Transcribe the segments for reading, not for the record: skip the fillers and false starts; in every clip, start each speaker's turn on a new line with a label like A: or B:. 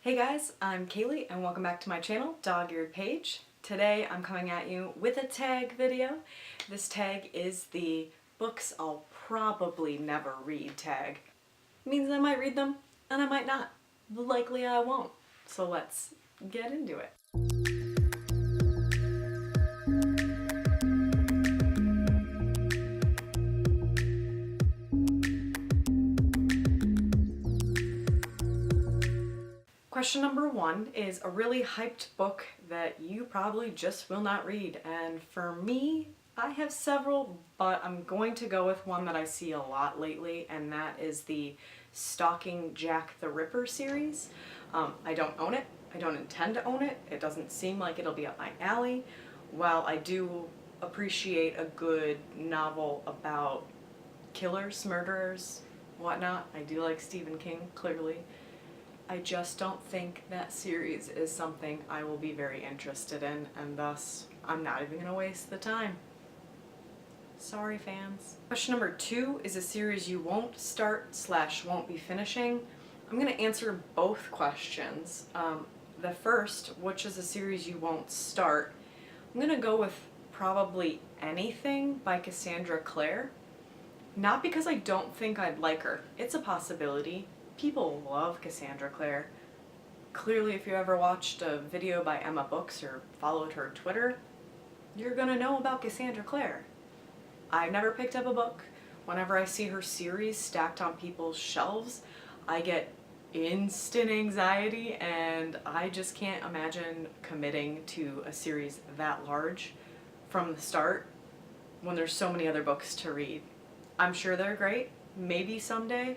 A: Hey guys, I'm Kaylee and welcome back to my channel, Dog-Eared Paige. Today I'm coming at you with a tag video. This tag is the books I'll probably never read tag. It means I might read them and I might not. Likely I won't. So let's get into it. Question number one is a really hyped book that you probably just will not read. And for me, I have several, but I'm going to go with one that I see a lot lately, and that is the Stalking Jack the Ripper series. I don't own it. I don't intend to own it. It doesn't seem like it'll be up my alley. While I do appreciate a good novel about killers, murderers, whatnot, I do like Stephen King, clearly. I just don't think that series is something I will be very interested in, and thus I'm not even going to waste the time. Sorry, fans. Question number two is a series you won't start / won't be finishing. I'm going to answer both questions. The first, which is a series you won't start, I'm going to go with probably anything by Cassandra Clare. Not because I don't think I'd like her. It's a possibility. People love Cassandra Clare. Clearly, if you ever watched a video by Emma Books or followed her Twitter, you're gonna know about Cassandra Clare. I've never picked up a book. Whenever I see her series stacked on people's shelves, I get instant anxiety, and I just can't imagine committing to a series that large from the start when there's so many other books to read. I'm sure they're great, maybe someday.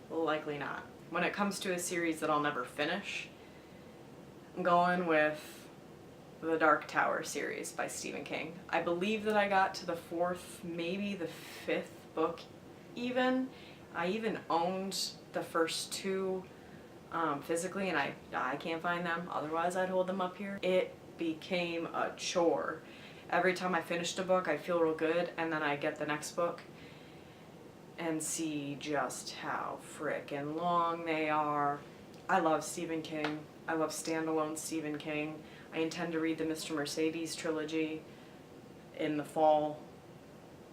A: Likely not. When it comes to a series that I'll never finish, I'm going with the Dark Tower series by Stephen King. I believe that I got to the fourth, maybe the fifth book even. I even owned the first two physically, and I can't find them, otherwise I'd hold them up here. It became a chore. Every time I finished a book, I feel real good, and then I get the next book and see just how frickin' long they are. I love Stephen King. I love standalone Stephen King. I intend to read the Mr. Mercedes trilogy in the fall,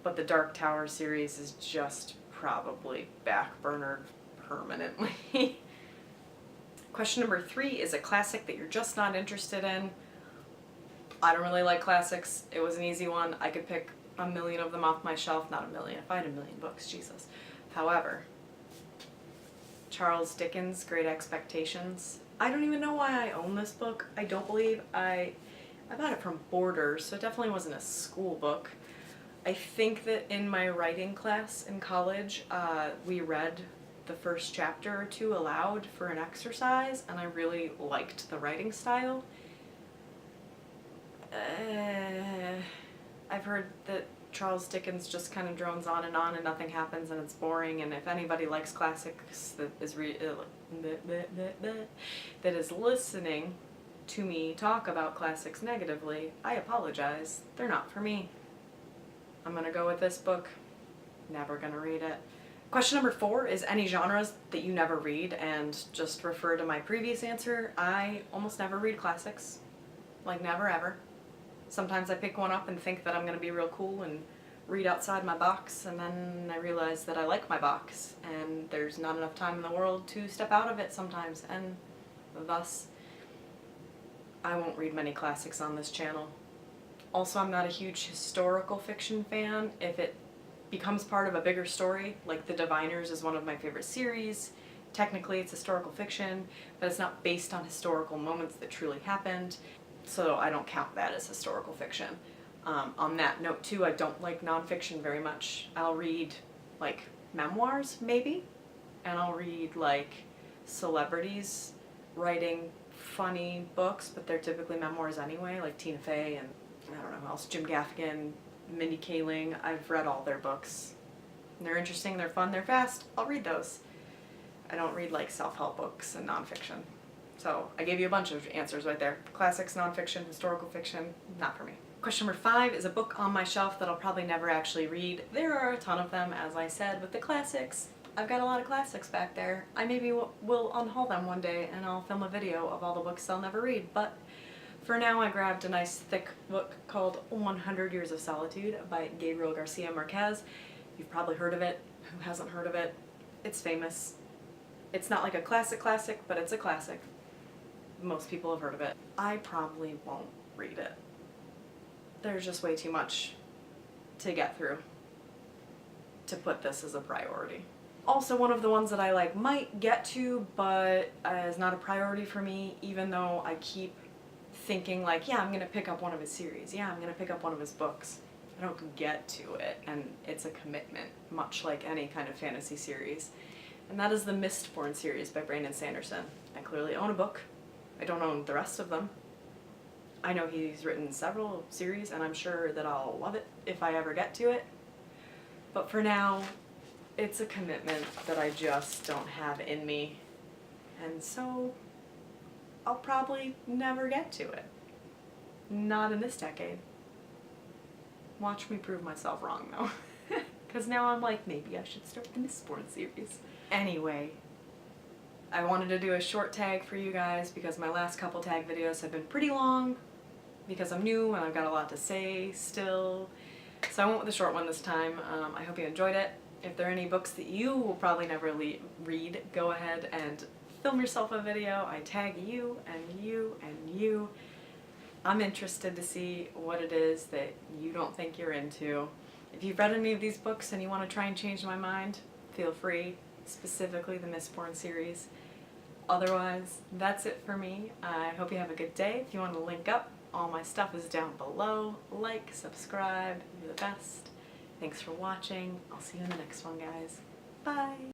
A: but the Dark Tower series is just probably backburnered permanently. Question number three is a classic that you're just not interested in. I don't really like classics. It was an easy one. I could pick a million of them off my shelf. Not a million. If I had a million books, Jesus. However, Charles Dickens' Great Expectations. I don't even know why I own this book. I don't believe I bought it from Borders, so it definitely wasn't a school book. I think that in my writing class in college, we read the first chapter or two aloud for an exercise, and I really liked the writing style. I've heard that Charles Dickens just kind of drones on and nothing happens and it's boring, and if anybody likes classics that is listening to me talk about classics negatively, I apologize. They're not for me. I'm gonna go with this book. Never gonna read it. Question number four is any genres that you never read, and just refer to my previous answer. I almost never read classics. Like, never ever. Sometimes I pick one up and think that I'm going to be real cool and read outside my box, and then I realize that I like my box, and there's not enough time in the world to step out of it sometimes, and thus I won't read many classics on this channel. Also, I'm not a huge historical fiction fan. If it becomes part of a bigger story, like The Diviners is one of my favorite series, technically it's historical fiction, but it's not based on historical moments that truly happened. So I don't count that as historical fiction. On that note too, I don't like nonfiction very much. I'll read like memoirs maybe, and I'll read like celebrities writing funny books, but they're typically memoirs anyway, like Tina Fey and I don't know who else, Jim Gaffigan, Mindy Kaling. I've read all their books. They're interesting, they're fun, they're fast. I'll read those. I don't read like self-help books and nonfiction. So I gave you a bunch of answers right there. Classics, nonfiction, historical fiction, not for me. Question number five is a book on my shelf that I'll probably never actually read. There are a ton of them, as I said, with the classics. I've got a lot of classics back there. I maybe will unhaul them one day and I'll film a video of all the books I'll never read, but for now I grabbed a nice thick book called 100 Years of Solitude by Gabriel Garcia Marquez. You've probably heard of it. Who hasn't heard of it? It's famous. It's not like a classic, but it's a classic. Most people have heard of it. I probably won't read it. There's just way too much to get through to put this as a priority. Also, one of the ones that I might get to, but is not a priority for me, even though I keep thinking yeah, I'm gonna pick up one of his series, yeah, I'm gonna pick up one of his books. I don't get to it, and it's a commitment, much like any kind of fantasy series. And that is the Mistborn series by Brandon Sanderson. I clearly own a book. I don't own the rest of them. I know he's written several series, and I'm sure that I'll love it if I ever get to it. But for now, it's a commitment that I just don't have in me. And so I'll probably never get to it. Not in this decade. Watch me prove myself wrong though. Because now I'm maybe I should start the Mistborn series. Anyway, I wanted to do a short tag for you guys because my last couple tag videos have been pretty long because I'm new and I've got a lot to say still. So I went with a short one this time. I hope you enjoyed it. If there are any books that you will probably never read, go ahead and film yourself a video. I tag you and you and you. I'm interested to see what it is that you don't think you're into. If you've read any of these books and you want to try and change my mind, feel free, specifically the Mistborn series. Otherwise, that's it for me. I hope you have a good day. If you want to link up, all my stuff is down below. Like, subscribe, you're the best. Thanks for watching. I'll see you in the next one, guys. Bye!